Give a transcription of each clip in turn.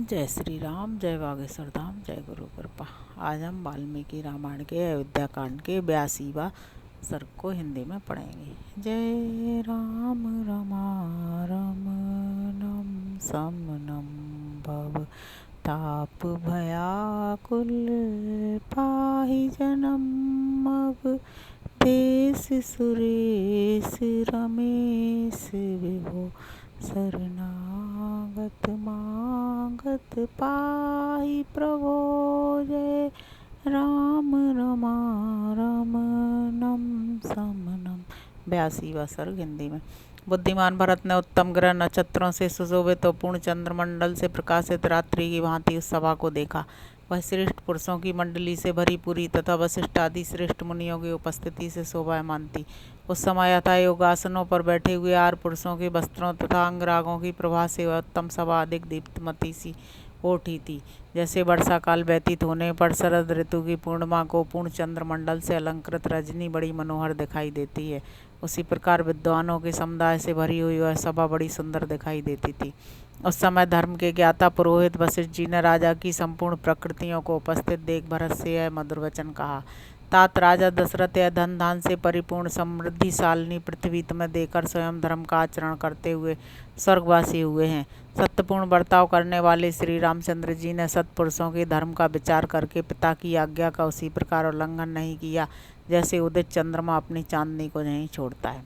जय श्री राम, जय बागेश्वर धाम, जय गुरु कृपा। आज हम वाल्मीकि रामायण के अयोध्या कांड के 82वां सर्ग को हिंदी में पढ़ेंगे। जय राम रमारमणम समनम भव ताप भयाकुल पाहि जनम अब देश सुरेश रमेश विभो शरणागत मागत पाहि प्रभो। जय राम रमारमणम समनम। 82वां सर्ग हिंदी में। बुद्धिमान भरत ने उत्तम ग्रह नक्षत्रों से सुशोभित और पूर्ण चंद्रमंडल से प्रकाशित रात्रि की भांति उस सभा को देखा। वह श्रेष्ठ पुरुषों की मंडली से भरी पूरी तथा वशिष्ठ आदि श्रेष्ठ मुनियों की उपस्थिति से शोभायमान थी। उस समय यथा योगासनों पर बैठे हुए 8 पुरुषों के वस्त्रों तथा अंगरागों की प्रभा से वह उत्तम सभा अधिक दीप्तमती सी हो उठी थी। जैसे वर्षा काल व्यतीत होने पर शरद ऋतु की पूर्णिमा को पूर्ण चंद्रमंडल से अलंकृत रजनी बड़ी मनोहर दिखाई देती है, उसी प्रकार विद्वानों के समुदाय से भरी हुई वह सभा बड़ी सुंदर दिखाई देती थी। उस समय धर्म के ज्ञाता पुरोहित वशिष्ठ जी ने राजा की संपूर्ण प्रकृतियों को उपस्थित देख भरत से यह मधुर वचन कहा। तात राजा दशरथ यह धन धान से परिपूर्ण समृद्धिशालिनी पृथ्वी तुम्हें देकर स्वयं धर्म का आचरण करते हुए स्वर्गवासी हुए हैं। सत्यपूर्ण बर्ताव करने वाले श्री रामचंद्र जी ने सत्पुरुषों के धर्म का विचार करके पिता की आज्ञा का उसी प्रकार उल्लंघन नहीं किया जैसे उदित चंद्रमा अपनी चांदनी को नहीं छोड़ता है।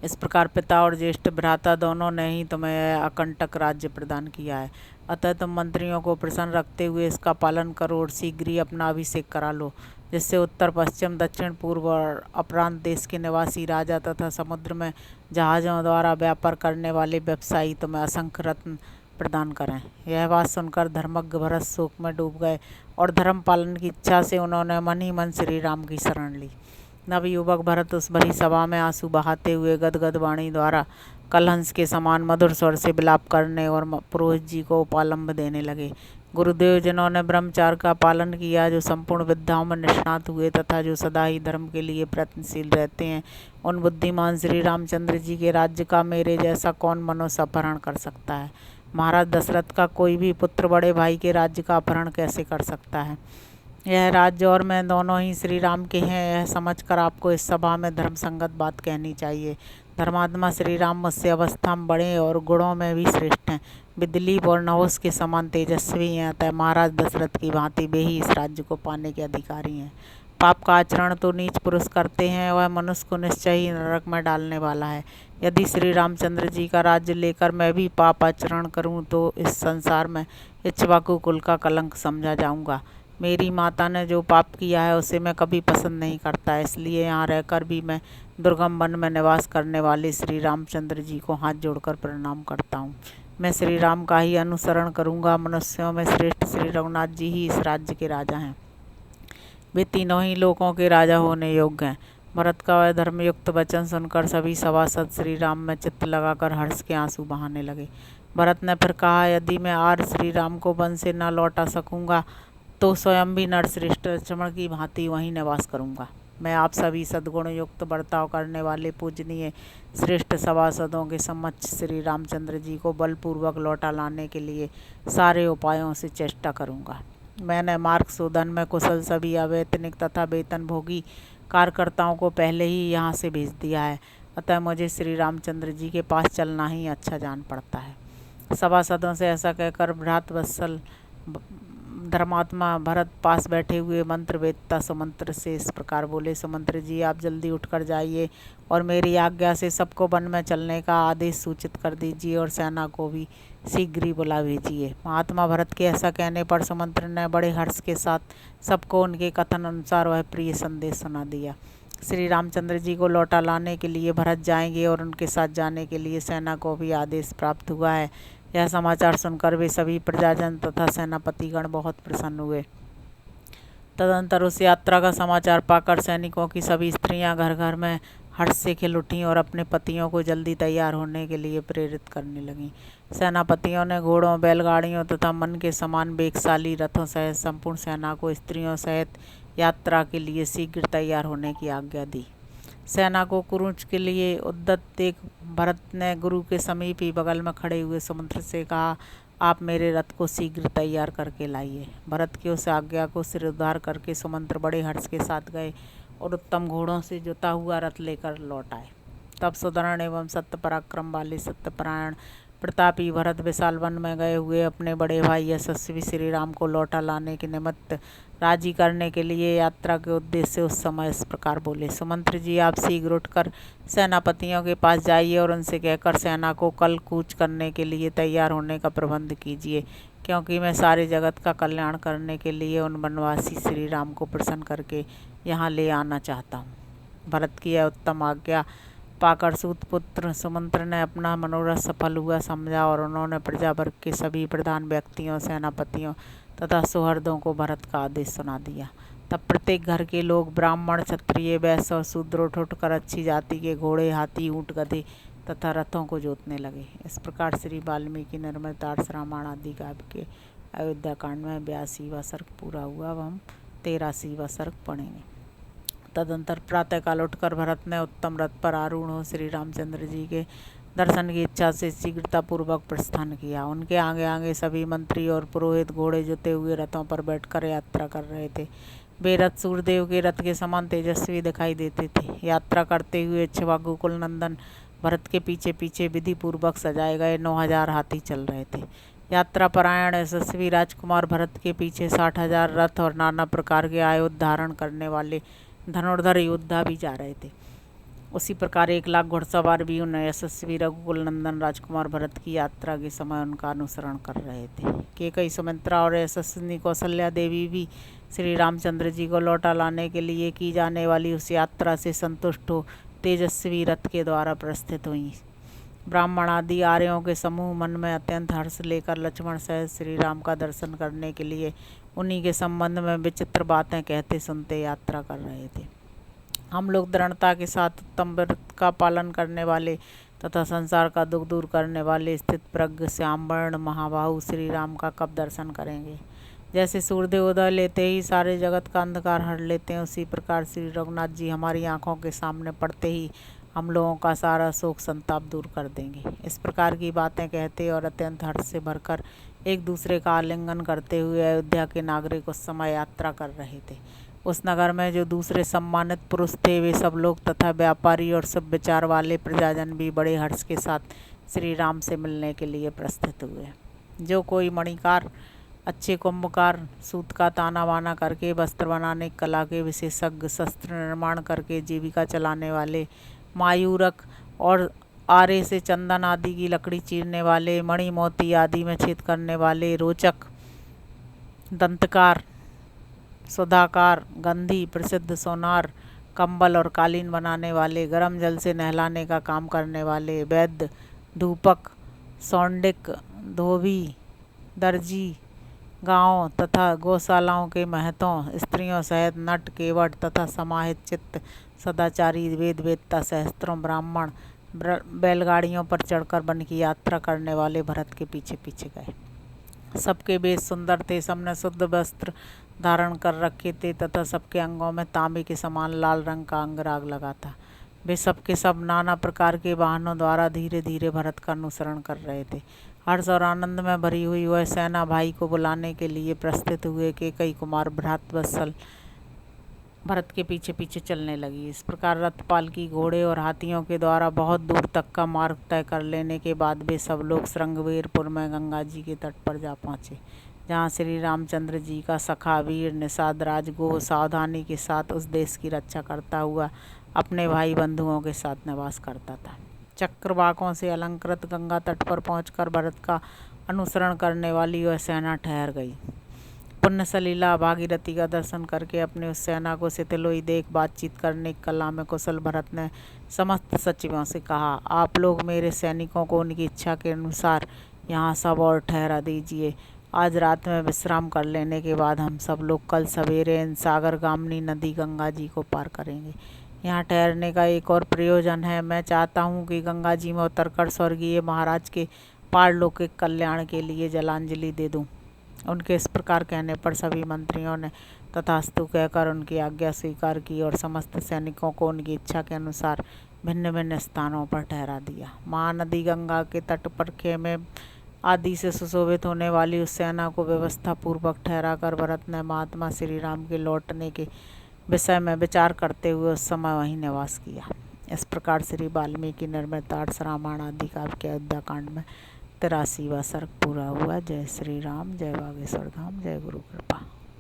इस प्रकार पिता और ज्येष्ठ भ्राता दोनों ने ही तुम्हें अकंटक राज्य प्रदान किया है। अतः तुम मंत्रियों को प्रसन्न रखते हुए इसका पालन करो और शीघ्र ही अपना अभिषेक करा लो, जिससे उत्तर पश्चिम दक्षिण पूर्व और अपरांत देश के निवासी राजा तथा समुद्र में जहाज़ों द्वारा व्यापार करने वाले व्यवसायी तुम्हें असंख्य रत्न प्रदान करें। यह बात सुनकर धर्मज्ञ भरत शोक में डूब गए और धर्म पालन की इच्छा से उन्होंने मन ही मन श्री राम की शरण ली। नवयुवक भरत उस भरी सभा में आंसू बहाते हुए गदगद वाणी द्वारा कलहंस के समान मधुर स्वर से विलाप करने और पुरोहित जी को उपालंब देने लगे। गुरुदेव जिन्होंने ब्रह्मचार्य का पालन किया, जो संपूर्ण विद्याओं में निष्णात हुए तथा जो सदा ही धर्म के लिए प्रयत्नशील रहते हैं, उन बुद्धिमान श्री रामचंद्र जी के राज्य का मेरे जैसा कौन मनुष्य अपहरण कर सकता है। महाराज दशरथ का कोई भी पुत्र बड़े भाई के राज्य का अपहरण कैसे कर सकता है। यह राज्य और मैं दोनों ही श्री राम के हैं, यह समझकर आपको इस सभा में धर्म संगत बात कहनी चाहिए। धर्मात्मा श्री राम मुझसे अवस्था में बड़े और गुणों में भी श्रेष्ठ हैं, विदिलीप और नहुस के समान तेजस्वी हैं। अतः महाराज दशरथ की भांति वे ही इस राज्य को पाने के अधिकारी हैं। पाप का आचरण तो नीच पुरुष करते हैं, वह मनुष्य को निश्चय ही नरक में डालने वाला है। यदि श्री रामचंद्र जी का राज्य लेकर मैं भी पाप आचरण करूं तो इस संसार में इक्ष्वाकु कुल का कलंक समझा जाऊंगा। मेरी माता ने जो पाप किया है उसे मैं कभी पसंद नहीं करता, इसलिए यहाँ रहकर भी मैं दुर्गम वन में निवास करने वाले श्री रामचंद्र जी को हाथ जोड़कर प्रणाम करता हूँ। मैं श्री राम का ही अनुसरण करूँगा। मनुष्यों में श्रेष्ठ श्री रघुनाथ जी ही इस राज्य के राजा हैं, वे तीनों ही लोकों के राजा होने योग्य हैं। भरत का वह धर्मयुक्त वचन सुनकर सभी सभासद श्री राम में चित्त लगाकर हर्ष के आंसू बहाने लगे। भरत ने फिर कहा, यदि मैं आज श्री राम को वन से न लौटा सकूँगा तो स्वयं भी नरश्रेष्ठ लक्ष्मण की भांति वहीं निवास करूँगा। मैं आप सभी सद्गुण युक्त बर्ताव करने वाले पूजनीय श्रेष्ठ सभासदों के समक्ष श्री रामचंद्र जी को बलपूर्वक लौटा लाने के लिए सारे उपायों से चेष्टा करूँगा। मैंने मार्ग शोधन में कुशल सभी अवैतनिक तथा वेतनभोगी कार्यकर्ताओं को पहले ही यहाँ से भेज दिया है, अतः मुझे श्री रामचंद्र जी के पास चलना ही अच्छा जान पड़ता है। सभासदों से ऐसा कहकर भ्रातवत्सल धर्मात्मा भरत पास बैठे हुए मंत्र वेदता सुमंत्र से इस प्रकार बोले, सुमंत्र जी आप जल्दी उठकर जाइए और मेरी आज्ञा से सबको वन में चलने का आदेश सूचित कर दीजिए और सेना को भी शीघ्र ही बुला भेजिए। महात्मा भरत के ऐसा कहने पर सुमंत्र ने बड़े हर्ष के साथ सबको उनके कथन अनुसार वह प्रिय संदेश सुना दिया। श्री रामचंद्र जी को लौटा लाने के लिए भरत जाएंगे और उनके साथ जाने के लिए सेना को भी आदेश प्राप्त हुआ है। यह समाचार सुनकर वे सभी प्रजाजन तथा सेनापतिगण बहुत प्रसन्न हुए। तदंतर उस यात्रा का समाचार पाकर सैनिकों की सभी स्त्रियां घर घर में हर्ष से खिल उठीं और अपने पतियों को जल्दी तैयार होने के लिए प्रेरित करने लगीं। सेनापतियों ने घोड़ों, बैलगाड़ियों तथा मन के समान वेगशाली रथों सहित संपूर्ण सेना को स्त्रियों सहित यात्रा के लिए शीघ्र तैयार होने की आज्ञा दी। सेना को कुरुच के लिए उद्यत देख भरत ने गुरु के समीप ही बगल में खड़े हुए सुमंत्र से कहा, आप मेरे रथ को शीघ्र तैयार करके लाइए। भरत की उस आज्ञा को सिरोधार करके सुमंत्र बड़े हर्ष के साथ गए और उत्तम घोड़ों से जुता हुआ रथ लेकर लौट आए। तब सुदृढ़ एवं सत्य पराक्रम वाले सत्यपरायण प्रतापी भरत विशाल वन में गए हुए अपने बड़े भाई यशस्वी श्री राम को लौटा लाने के निमित्त राजी करने के लिए यात्रा के उद्देश्य से उस समय इस प्रकार बोले। सुमंत्र जी, आप शीघ्र उठकर सेनापतियों के पास जाइए और उनसे कहकर सेना को कल कूच करने के लिए तैयार होने का प्रबंध कीजिए, क्योंकि मैं सारे जगत का कल्याण करने के लिए उन वनवासी श्री राम को प्रसन्न करके यहाँ ले आना चाहता हूँ। भरत की यह उत्तम आज्ञा पाकर सूतपुत्र सुमंत्र ने अपना मनोरथ सफल हुआ समझा और उन्होंने प्रजावर्ग के सभी प्रधान व्यक्तियों, सेनापतियों तथा सुहृदों को भरत का आदेश सुना दिया। तब प्रत्येक घर के लोग ब्राह्मण, क्षत्रिय, वैश्य और शूद्र उठ अच्छी जाति के घोड़े, हाथी, ऊँट, गधे तथा रथों को जोतने लगे। इस प्रकार श्री वाल्मीकि निर्मित आर्ष रामायण आदि काव्य के अयोध्या कांड में 82वां सर्ग पूरा हुआ। अब हम 83वां सर्ग पढ़ेंगे। तदंतर प्रातःकाल उठकर भरत ने उत्तम रथ पर आरूढ़ हो श्री रामचंद्र जी के दर्शन की इच्छा से शीघ्रतापूर्वक प्रस्थान किया। उनके आगे आगे सभी मंत्री और पुरोहित घोड़े जुते हुए रथों पर बैठकर यात्रा कर रहे थे। वे रथ सूर्यदेव के रथ के समान तेजस्वी दिखाई देते थे। यात्रा करते हुए इक्ष्वाकु कुल नंदन भरत के पीछे पीछे विधि पूर्वक सजाए गए 9000 हाथी चल रहे थे। यात्रा परायण यशस्वी राजकुमार भरत के पीछे 60,000 रथ और नाना प्रकार के आयुध धारण करने वाले धनुर्धर योद्धा भी जा रहे थे। उसी प्रकार 1 लाख घुड़सवार भी उन यशस्वी रघुकुल नंदन राजकुमार भरत की यात्रा के समय उनका अनुसरण कर रहे थे। कैकेयी, सुमित्रा और यशस्विनी कौशल्या देवी भी श्री रामचंद्र जी को लौटा लाने के लिए की जाने वाली उस यात्रा से संतुष्ट हो तेजस्वी रथ के द्वारा प्रस्थित हुई। ब्राह्मण आदि आर्यों के समूह मन में अत्यंत हर्ष लेकर लक्ष्मण सहित श्री राम का दर्शन करने के लिए उन्हीं के संबंध में विचित्र बातें कहते सुनते यात्रा कर रहे थे। हम लोग दृढ़ता के साथ उत्तम व्रत का पालन करने वाले तथा संसार का दुख दूर करने वाले स्थित प्रज्ञ श्यामवर्ण महाबाहु श्री राम का कब दर्शन करेंगे। जैसे सूर्यदेव उदय लेते ही सारे जगत का अंधकार हट लेते हैं, उसी प्रकार श्री रघुनाथ जी हमारी आंखों के सामने पड़ते ही हम लोगों का सारा शोक संताप दूर कर देंगे। इस प्रकार की बातें कहते और अत्यंत हर्ष से भरकर एक दूसरे का आलिंगन करते हुए अयोध्या के नागरिक उस समय यात्रा कर रहे थे। उस नगर में जो दूसरे सम्मानित पुरुष थे वे सब लोग तथा व्यापारी और सब विचार वाले प्रजाजन भी बड़े हर्ष के साथ श्री राम से मिलने के लिए प्रस्थित हुए। जो कोई मणिकार, अच्छे कुंभकार, सूत का ताना बाना करके वस्त्र बनाने की कला के विशेषज्ञ, शस्त्र निर्माण करके जीविका चलाने वाले, मायूरक और आरे से चंदन आदि की लकड़ी चीरने वाले, मणि मोती आदि में छेद करने वाले, रोचक, दंतकार, सुधाकार, गंधी, प्रसिद्ध सोनार, कंबल और कालीन बनाने वाले, गर्म जल से नहलाने का काम करने वाले, वैद्य, धूपक, सौंडिक, धोबी, दर्जी, गांव तथा गौशालाओं के महतों, स्त्रियों सहित नट, केवट तथा समाहित चित्त, सदाचारी, वेद वेत्ता, सहस्त्रों ब्राह्मण बैलगाड़ियों पर चढ़कर वन की यात्रा करने वाले भरत के पीछे पीछे गए। सबके वेश सुंदर थे, सबने शुद्ध वस्त्र धारण कर रखे थे तथा सबके अंगों में तांबे के समान लाल रंग का अंगराग लगा था। वे सबके सब नाना प्रकार के वाहनों द्वारा धीरे धीरे भरत का अनुसरण कर रहे थे। हर्ष और आनंद में भरी हुई वह सेना भाई को बुलाने के लिए प्रस्थित हुए कैकेयी कुमार भ्रातवत्सल भरत के पीछे पीछे चलने लगी। इस प्रकार रथपाल की घोड़े और हाथियों के द्वारा बहुत दूर तक का मार्ग तय कर लेने के बाद वे सब लोग श्रृंगवेरपुर में गंगा जी के तट पर जा पहुँचे, जहाँ श्री रामचंद्र जी का सखा वीर निषाद राजगोह सावधानी के साथ उस देश की रक्षा करता हुआ अपने भाई बंधुओं के साथ निवास करता था। चक्रवाकों से अलंकृत गंगा तट पर पहुंचकर भरत का अनुसरण करने वाली वह सेना ठहर गई। पुण्य सलीला भागीरथी का दर्शन करके अपनी उस सेना को शिथिल हुई देख बातचीत करने की कला में कुशल भरत ने समस्त सचिवों से कहा, आप लोग मेरे सैनिकों को उनकी इच्छा के अनुसार यहाँ सब और ठहरा दीजिए। आज रात में विश्राम कर लेने के बाद हम सब लोग कल सवेरे इन सागर गामनी नदी गंगा जी को पार करेंगे। यहाँ ठहरने का एक और प्रयोजन है, मैं चाहता हूँ कि गंगा जी में उतरकर स्वर्गीय महाराज के पारलौकिक कल्याण के लिए जलांजलि दे दूँ। उनके इस प्रकार कहने पर सभी मंत्रियों ने तथास्तु कहकर उनकी आज्ञा स्वीकार की और समस्त सैनिकों को उनकी इच्छा के अनुसार भिन्न भिन्न स्थानों पर ठहरा दिया। महानदी गंगा के तट पर खेमे आदि से सुशोभित होने वाली उस सेना को व्यवस्था पूर्वक ठहरा कर भरत ने महात्मा श्री राम के लौटने के विषय में विचार करते हुए उस समय वहीं निवास किया। इस प्रकार श्री वाल्मीकि निर्मित 8 रामायण आदि काव्य के अयोध्या कांड में 83वां सर्ग पूरा हुआ। जय श्री राम, जय बागेश्वर धाम, जय गुरु कृपा।